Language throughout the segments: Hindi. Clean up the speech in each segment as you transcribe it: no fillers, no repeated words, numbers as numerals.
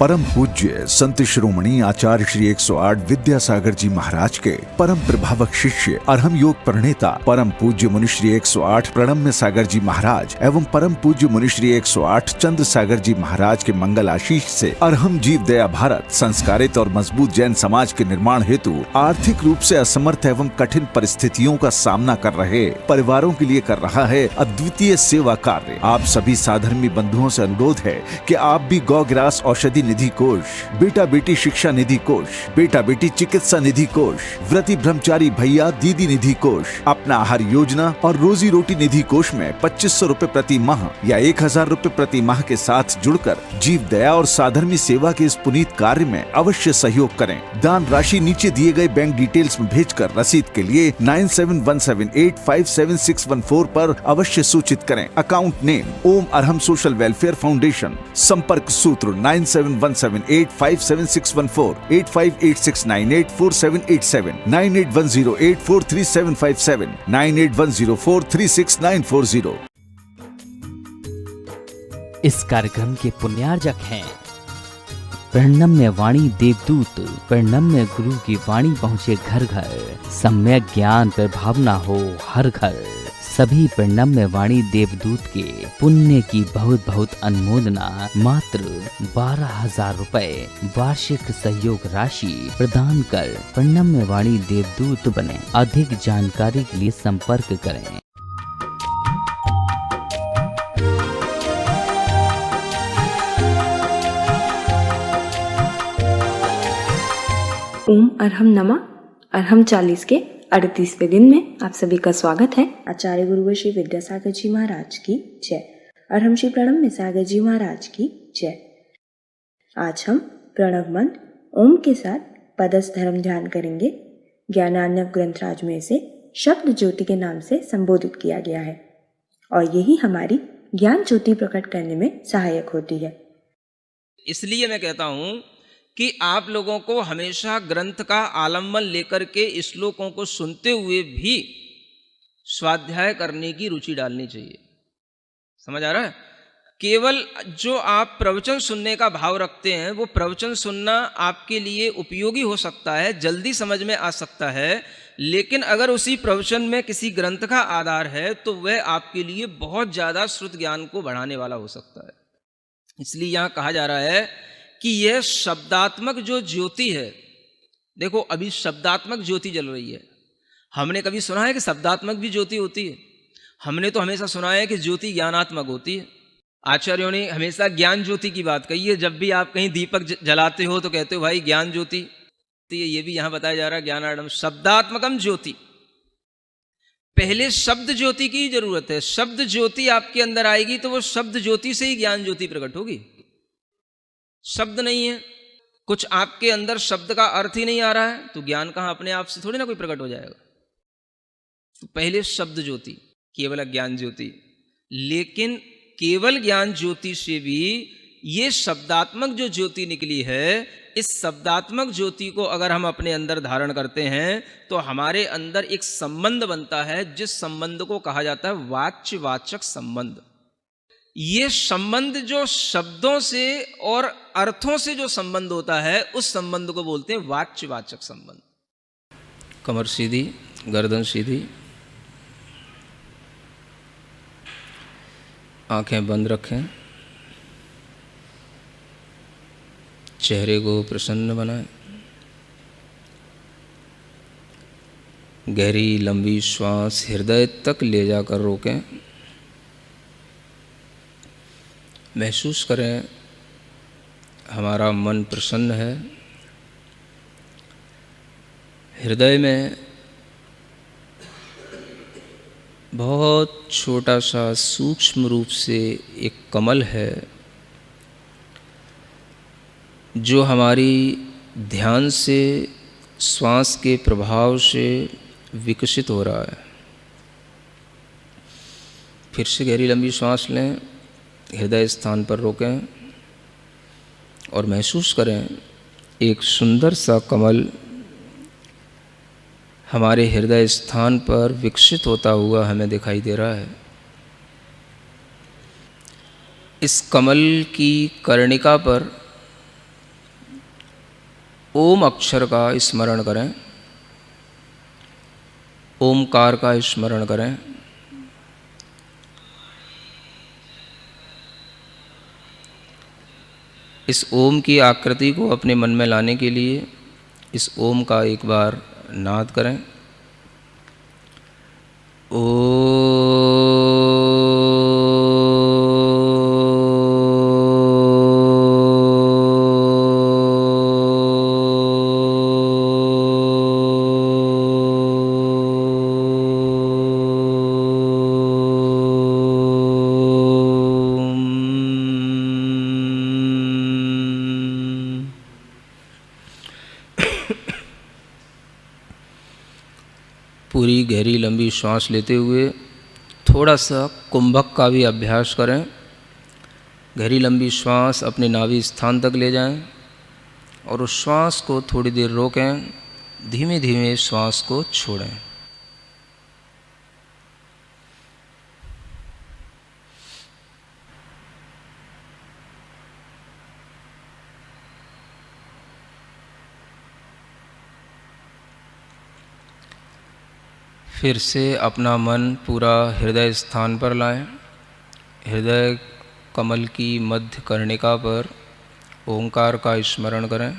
परम पूज्य संत शिरोमणि आचार्य श्री 108 विद्यासागर जी महाराज के परम प्रभावक शिष्य अरहम योग प्रणेता परम पूज्य मुनि श्री 108 प्रणम्य सागर जी महाराज एवं परम पूज्य मुनि श्री 108 चंद्र सागर जी महाराज के मंगल आशीष से अरहम जीव दया भारत संस्कारित और मजबूत जैन समाज के निर्माण हेतु आर्थिक रूप से असमर्थ एवं कठिन परिस्थितियों का सामना कर रहे परिवारों के लिए कर रहा है अद्वितीय सेवा कार्य। आप सभी साधर्मी बंधुओं से अनुरोध है कि आप भी गौ ग्रास औषधि निधि कोष, बेटा बेटी शिक्षा निधि कोष, बेटा बेटी चिकित्सा निधि कोष, व्रती ब्रह्मचारी भैया दीदी निधि कोष, अपना आहार योजना और रोजी रोटी निधि कोष में 2500 रूपए प्रति माह या 1000 रूपए प्रति माह के साथ जुड़कर जीव दया और साधर्मी सेवा के इस पुनीत कार्य में अवश्य सहयोग करें। दान राशि नीचे दिए गए बैंक डिटेल्स में भेजकर रसीद के लिए 9717857614 पर अवश्य सूचित करें। अकाउंट नेम ओम अरहम सोशल वेलफेयर फाउंडेशन। संपर्क सूत्र 9717857614, 8586984787, 9810843757, 9810436940। इस कार्यक्रम के पुण्यार्जक हैं प्रणम्य वाणी देवदूत। प्रणम्य गुरु की वाणी पहुँचे घर घर, सम्यक ज्ञान पर भावना हो हर घर। सभी प्रणम्य वाणी देवदूत के पुण्य की बहुत बहुत अनुमोदना मात्र 12,000 रुपए वार्षिक सहयोग राशि प्रदान कर प्रणम्य वाणी देवदूत बने। अधिक जानकारी के लिए संपर्क करें। ओम अरहम नमः। अरहम 40 के 38वें दिन में आप सभी का स्वागत है। आचार्य गुरु श्री विद्यासागर जी महाराज की जय। अरहम श्री प्रणम्य सागर जी महाराज की जय। आज हम प्रणव मंत्र ओम के साथ पदस्थ धर्म ध्यान करेंगे। ज्ञानार्णव ग्रंथराज में इसे शब्द ज्योति के नाम से संबोधित किया गया है और यही हमारी ज्ञान ज्योति प्रकट करने में सहायक होती है। इसलिए मैं कहता हूं कि आप लोगों को हमेशा ग्रंथ का आलम्बन लेकर के श्लोकों को सुनते हुए भी स्वाध्याय करने की रुचि डालनी चाहिए। समझ आ रहा है? केवल जो आप प्रवचन सुनने का भाव रखते हैं वो प्रवचन सुनना आपके लिए उपयोगी हो सकता है, जल्दी समझ में आ सकता है, लेकिन अगर उसी प्रवचन में किसी ग्रंथ का आधार है तो वह आपके लिए बहुत ज़्यादा श्रुत ज्ञान को बढ़ाने वाला हो सकता है। इसलिए यहाँ कहा जा रहा है कि यह शब्दात्मक जो ज्योति है, देखो अभी शब्दात्मक ज्योति जल रही है। हमने कभी सुना है कि शब्दात्मक भी ज्योति होती है? हमने तो हमेशा सुना है कि ज्योति ज्ञानात्मक होती है। आचार्यों ने हमेशा ज्ञान ज्योति की बात कही है। जब भी आप कहीं दीपक जलाते हो तो कहते हो भाई ज्ञान ज्योति। तो ये भी यहाँ बताया जा रहा है ज्ञानार्णव शब्दात्मकम ज्योति। पहले शब्द ज्योति की जरूरत है। शब्द ज्योति आपके अंदर आएगी तो वो शब्द ज्योति से ही ज्ञान ज्योति प्रकट होगी। शब्द नहीं है, कुछ आपके अंदर शब्द का अर्थ ही नहीं आ रहा है तो ज्ञान कहाँ अपने आप से थोड़ी ना कोई प्रकट हो जाएगा। तो पहले शब्द ज्योति, केवल ज्ञान ज्योति। लेकिन केवल ज्ञान ज्योति से भी ये शब्दात्मक जो ज्योति निकली है, इस शब्दात्मक ज्योति को अगर हम अपने अंदर धारण करते हैं तो हमारे अंदर एक संबंध बनता है, जिस संबंध को कहा जाता है वाच्यवाचक संबंध। ये संबंध जो शब्दों से और अर्थों से जो संबंध होता है उस संबंध को बोलते हैं वाच्यवाचक संबंध। कमर सीधी, गर्दन सीधी, आंखें बंद रखें, चेहरे को प्रसन्न बनाएं, गहरी लंबी श्वास हृदय तक ले जाकर रोकें। महसूस करें हमारा मन प्रसन्न है। हृदय में बहुत छोटा सा सूक्ष्म रूप से एक कमल है जो हमारी ध्यान से, श्वास के प्रभाव से विकसित हो रहा है। फिर से गहरी लंबी श्वास लें, हृदय स्थान पर रोकें और महसूस करें एक सुंदर सा कमल हमारे हृदय स्थान पर विकसित होता हुआ हमें दिखाई दे रहा है। इस कमल की कर्णिका पर ओम अक्षर का स्मरण करें, ओमकार का स्मरण करें। इस ओम की आकृति को अपने मन में लाने के लिए इस ओम का एक बार नाद करें। पूरी गहरी लंबी श्वास लेते हुए थोड़ा सा कुंभक का भी अभ्यास करें। गहरी लंबी श्वास अपने नाभि स्थान तक ले जाएं और उस श्वास को थोड़ी देर रोकें, धीमे धीमे श्वास को छोड़ें। फिर से अपना मन पूरा हृदय स्थान पर लाएं। हृदय कमल की मध्य कर्णिका पर ओंकार का स्मरण करें।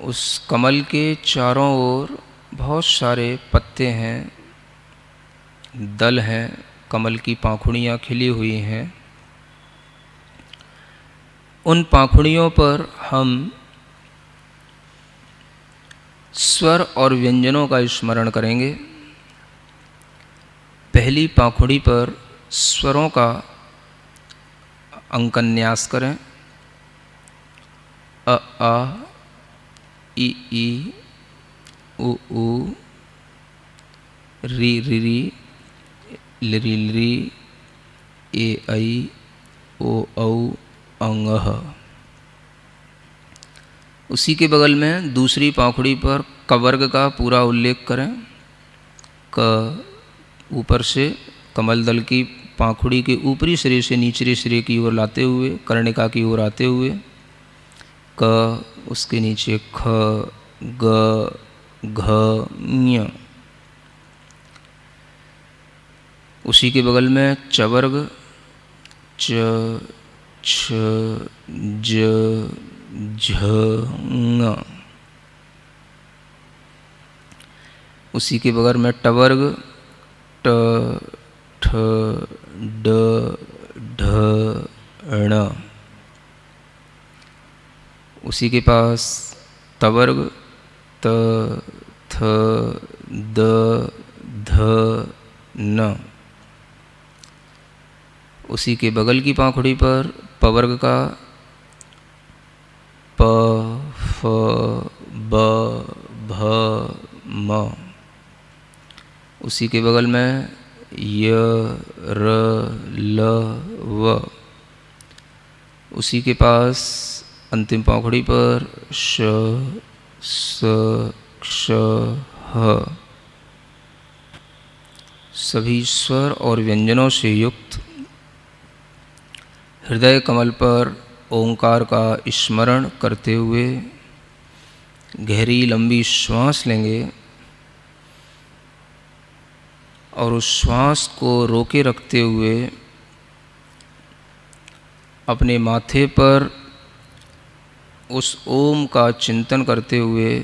उस कमल के चारों ओर बहुत सारे पत्ते हैं, दल हैं, कमल की पाखुड़ियाँ खिली हुई हैं। उन पाखुड़ियों पर हम स्वर और व्यंजनों का स्मरण करेंगे। पहली पाखुड़ी पर स्वरों का अंकन्यास करें। अ आ, इ ई, उ ऊ, री रि री, लिरी लिरी, ए ऐ, ओ औ, अंग ह। उसी के बगल में दूसरी पाखुड़ी पर कवर्ग का पूरा उल्लेख करें। क ऊपर से कमल दल की पाखुड़ी के ऊपरी सिरे से निचले सिरे की ओर लाते हुए कर्णिका की ओर आते हुए क, उसके नीचे ख, ग, घ, ञ। उसी के बगल में चवर्ग च, छ, ज, झ, ङ। उसी के बगल में टवर्ग ट, ठ, ड, ढ, ण। उसी के पास तवर्ग त, थ, द, ध, न। उसी के बगल की पाखुड़ी पर पवर्ग का प, फ, ब, भ, म। उसी के बगल में य, र, ल, व। उसी के पास अंतिम पाखुड़ी पर श, स, क्ष, ह। सभी स्वर और व्यंजनों से युक्त हृदय कमल पर ओंकार का स्मरण करते हुए गहरी लंबी श्वास लेंगे और उस श्वास को रोके रखते हुए अपने माथे पर उस ओम का चिंतन करते हुए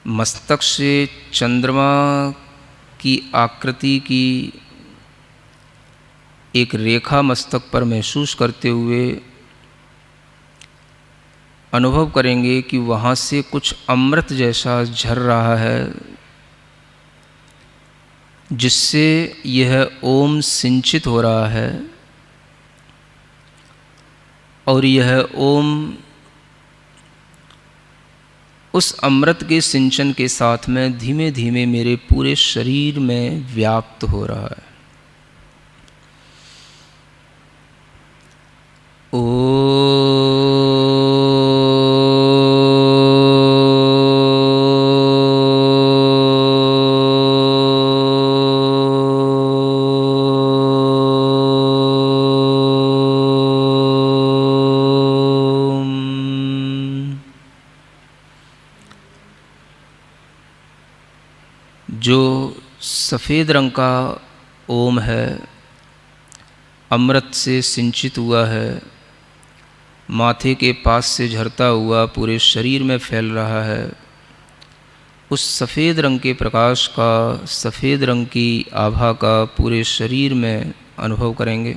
मस्तक से चंद्रमा की आकृति की एक रेखा मस्तक पर महसूस करते हुए अनुभव करेंगे कि वहाँ से कुछ अमृत जैसा झर रहा है, जिससे यह ओम सिंचित हो रहा है और यह ओम उस अमृत के सिंचन के साथ में धीमे धीमे मेरे पूरे शरीर में व्याप्त हो रहा है। सफ़ेद रंग का ओम है, अमृत से सिंचित हुआ है, माथे के पास से झरता हुआ पूरे शरीर में फैल रहा है। उस सफ़ेद रंग के प्रकाश का, सफ़ेद रंग की आभा का पूरे शरीर में अनुभव करेंगे।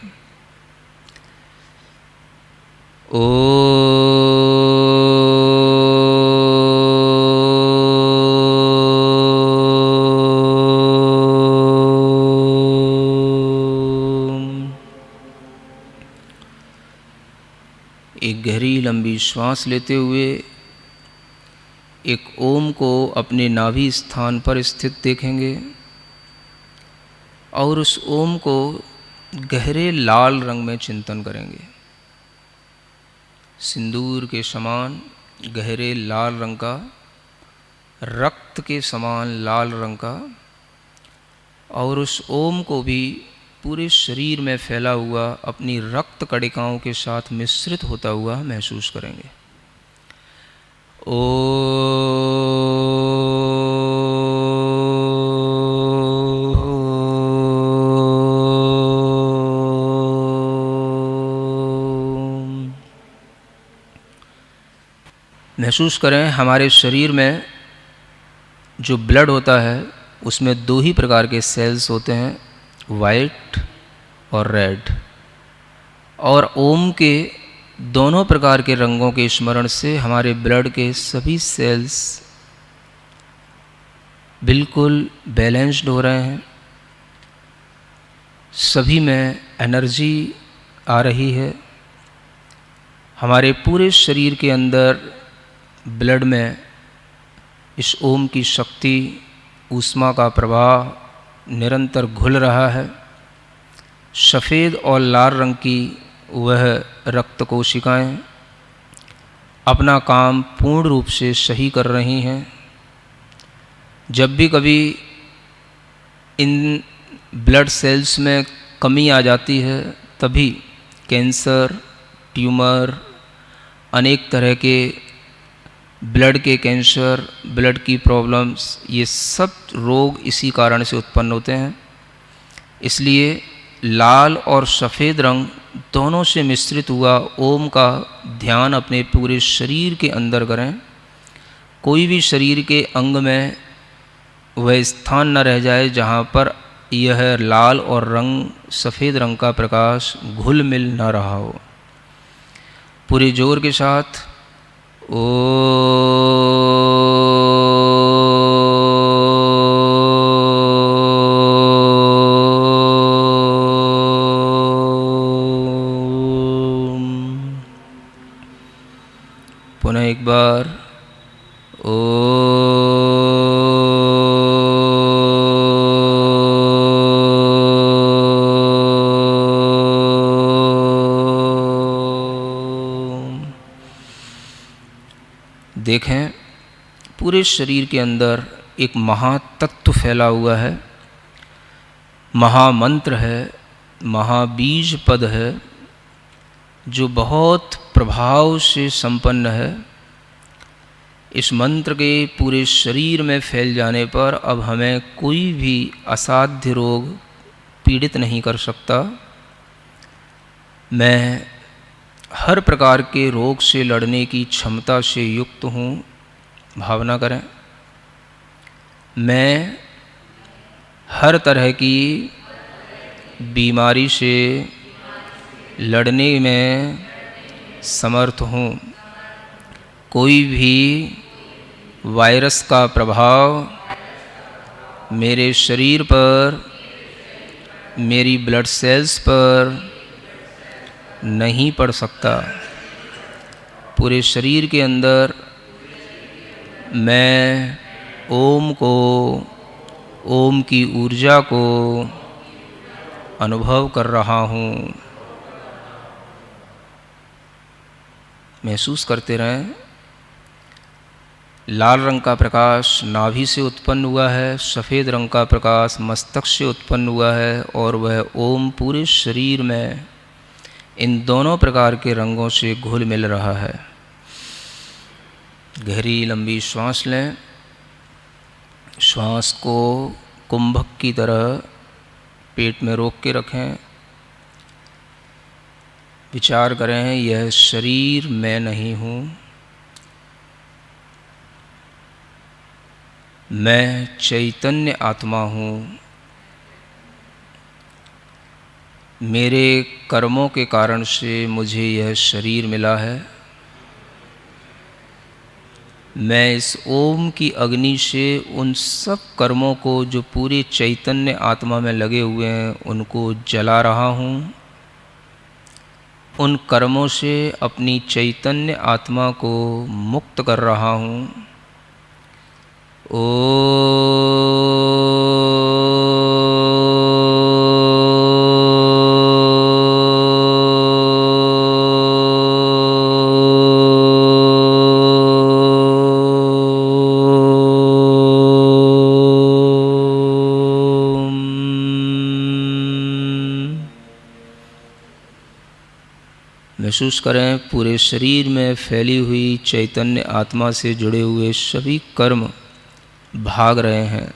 एक गहरी लंबी श्वास लेते हुए एक ओम को अपने नाभि स्थान पर स्थित देखेंगे और उस ओम को गहरे लाल रंग में चिंतन करेंगे। सिंदूर के समान गहरे लाल रंग का, रक्त के समान लाल रंग का, और उस ओम को भी पूरे शरीर में फैला हुआ अपनी रक्त कणिकाओं के साथ मिश्रित होता हुआ महसूस करेंगे। महसूस करें हमारे शरीर में जो ब्लड होता है उसमें दो ही प्रकार के सेल्स होते हैं, वाइट और रेड। और ओम के दोनों प्रकार के रंगों के स्मरण से हमारे ब्लड के सभी सेल्स बिल्कुल बैलेंस्ड हो रहे हैं, सभी में एनर्जी आ रही है। हमारे पूरे शरीर के अंदर ब्लड में इस ओम की शक्ति, ऊष्मा का प्रवाह निरंतर घुल रहा है। सफ़ेद और लाल रंग की वह रक्त कोशिकाएं अपना काम पूर्ण रूप से सही कर रही हैं। जब भी कभी इन ब्लड सेल्स में कमी आ जाती है तभी कैंसर, ट्यूमर, अनेक तरह के ब्लड के कैंसर, ब्लड की प्रॉब्लम्स, ये सब रोग इसी कारण से उत्पन्न होते हैं। इसलिए लाल और सफ़ेद रंग दोनों से मिश्रित हुआ ओम का ध्यान अपने पूरे शरीर के अंदर करें। कोई भी शरीर के अंग में वह स्थान न रह जाए जहाँ पर यह लाल और सफ़ेद रंग का प्रकाश घुल मिल न रहा हो। पूरे जोर के साथ पुनः एक बार देखें पूरे शरीर के अंदर एक महातत्व फैला हुआ है, महामंत्र है, महाबीज पद है जो बहुत प्रभाव से संपन्न है। इस मंत्र के पूरे शरीर में फैल जाने पर अब हमें कोई भी असाध्य रोग पीड़ित नहीं कर सकता। मैं हर प्रकार के रोग से लड़ने की क्षमता से युक्त हूँ। भावना करें, मैं हर तरह की बीमारी से लड़ने में समर्थ हूँ। कोई भी वायरस का प्रभाव मेरे शरीर पर, मेरी ब्लड सेल्स पर नहीं पड़ सकता। पूरे शरीर के अंदर मैं ओम को, ओम की ऊर्जा को अनुभव कर रहा हूँ। महसूस करते रहें, लाल रंग का प्रकाश नाभि से उत्पन्न हुआ है, सफ़ेद रंग का प्रकाश मस्तक से उत्पन्न हुआ है और वह ओम पूरे शरीर में इन दोनों प्रकार के रंगों से घुल मिल रहा है। गहरी लंबी श्वास लें। श्वास को कुंभक की तरह पेट में रोक के रखें। विचार करें, यह शरीर मैं नहीं हूँ, मैं चैतन्य आत्मा हूँ। मेरे कर्मों के कारण से मुझे यह शरीर मिला है। मैं इस ओम की अग्नि से उन सब कर्मों को जो पूरे चैतन्य आत्मा में लगे हुए हैं उनको जला रहा हूँ। उन कर्मों से अपनी चैतन्य आत्मा को मुक्त कर रहा हूँ। महसूस करें पूरे शरीर में फैली हुई चैतन्य आत्मा से जुड़े हुए सभी कर्म भाग रहे हैं,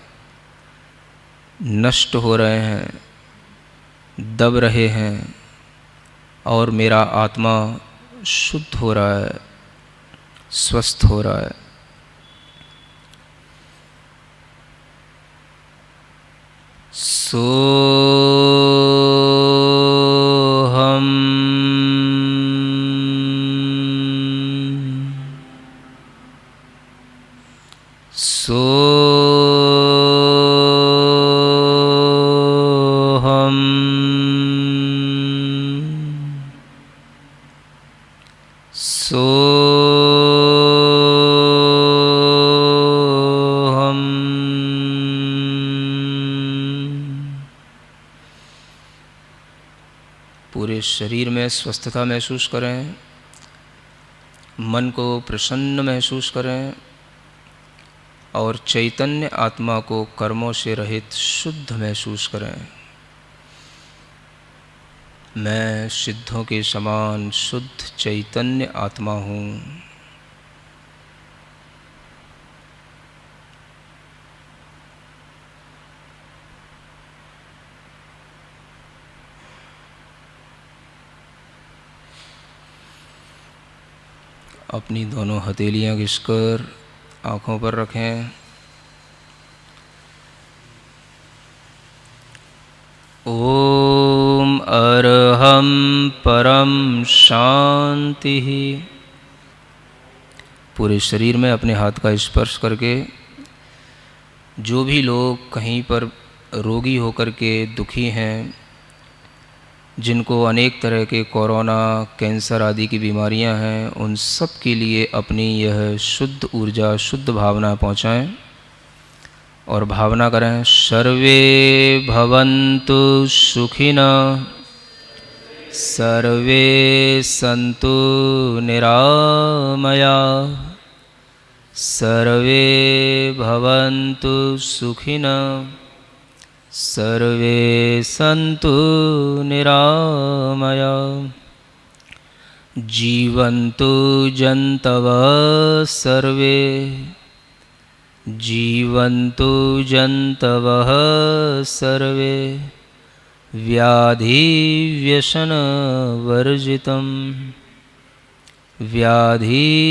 नष्ट हो रहे हैं, दब रहे हैं और मेरा आत्मा शुद्ध हो रहा है, स्वस्थ हो रहा है। पूरे शरीर में स्वस्थता महसूस करें, मन को प्रसन्न महसूस करें और चैतन्य आत्मा को कर्मों से रहित शुद्ध महसूस करें। मैं सिद्धों के समान शुद्ध चैतन्य आत्मा हूँ। अपनी दोनों हथेलियाँ घिसकर आँखों पर रखें। ओम अरहम परम शांति। पूरे शरीर में अपने हाथ का स्पर्श करके जो भी लोग कहीं पर रोगी होकर के दुखी हैं, जिनको अनेक तरह के कोरोना, कैंसर आदि की बीमारियां हैं, उन सब के लिए अपनी यह शुद्ध ऊर्जा, शुद्ध भावना पहुंचाएं और भावना करें, सर्वे भवन्तु सुखिनः, सर्वे सन्तु निरामयाः, सर्वे भवन्तु सुखिनः, सर्वे सन्तु निरामयाः। जीवन्तु जन्तवः सर्वे, जीवन्तु जन्तवः सर्वे, व्याधिव्यसनवर्जितं, व्याधिव्यसनवर्जितम्।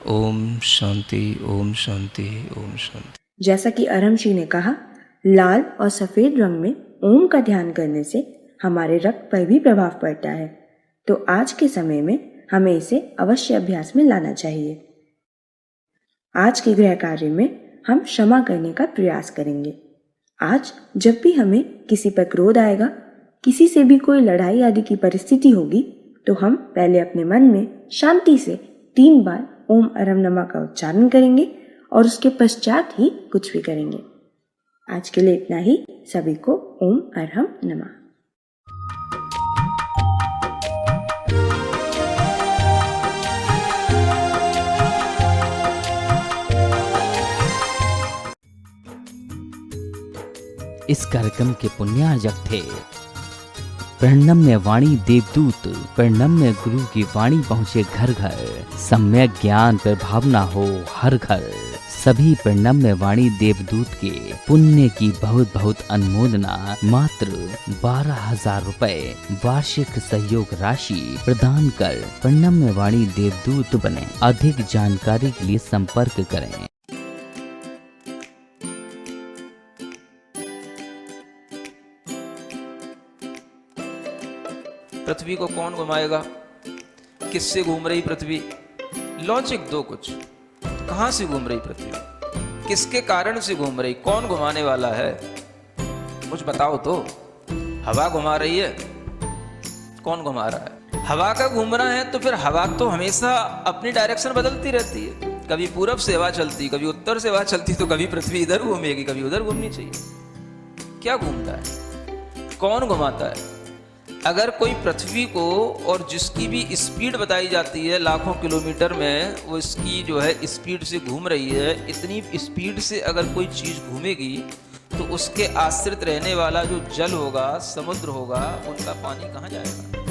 ओम शांति, ओम शांति, ओम शांति। जैसा कि अरहम ने कहा, लाल और सफेद रंग में ओम का ध्यान करने से हमारे रक्त पर भी प्रभाव पड़ता है, तो आज के समय में हमें इसे अवश्य अभ्यास में लाना चाहिए। आज के गृह कार्य में हम क्षमा करने का प्रयास करेंगे। आज जब भी हमें किसी पर क्रोध आएगा, किसी से भी कोई लड़ाई आदि की परिस्थिति होगी, तो हम पहले अपने मन में शांति से 3 बार ओम अरहम नमः का उच्चारण करेंगे और उसके पश्चात ही कुछ भी करेंगे। आज के लिए इतना ही। सभी को ओम अरहम नमः। इस कार्यक्रम के पुण्यार्जक थे प्रणम्य वाणी देवदूत, प्रणम्य गुरु की वाणी पहुँचे घर घर, सम्यक ज्ञान पर भावना हो हर घर। सभी प्रणम्य वाणी देवदूत के पुण्य की बहुत बहुत अनुमोदना मात्र 12,000 रुपए वार्षिक सहयोग राशि प्रदान कर प्रणम्य वाणी देवदूत बने। अधिक जानकारी के लिए संपर्क करें। पृथ्वी को कौन घुमाएगा? किससे घूम रही पृथ्वी? लॉजिक दो कुछ। कहां से घूम रही पृथ्वी? किसके कारण से घूम रही? कौन घुमाने वाला है? कुछ बताओ तो। हवा घुमा रही है? कौन घुमा रहा है? हवा का घूमना है तो फिर हवा तो हमेशा अपनी डायरेक्शन बदलती रहती है। कभी पूरब से हवा चलती, कभी उत्तर से हवा चलती, तो कभी पृथ्वी इधर घूमेगी, कभी उधर घूमनी चाहिए। क्या घूमता है? कौन घुमाता है? अगर कोई पृथ्वी को, और जिसकी भी स्पीड बताई जाती है लाखों किलोमीटर में, वो इसकी जो है स्पीड से घूम रही है, इतनी स्पीड से अगर कोई चीज़ घूमेगी तो उसके आश्रित रहने वाला जो जल होगा, समुद्र होगा, उनका पानी कहाँ जाएगा?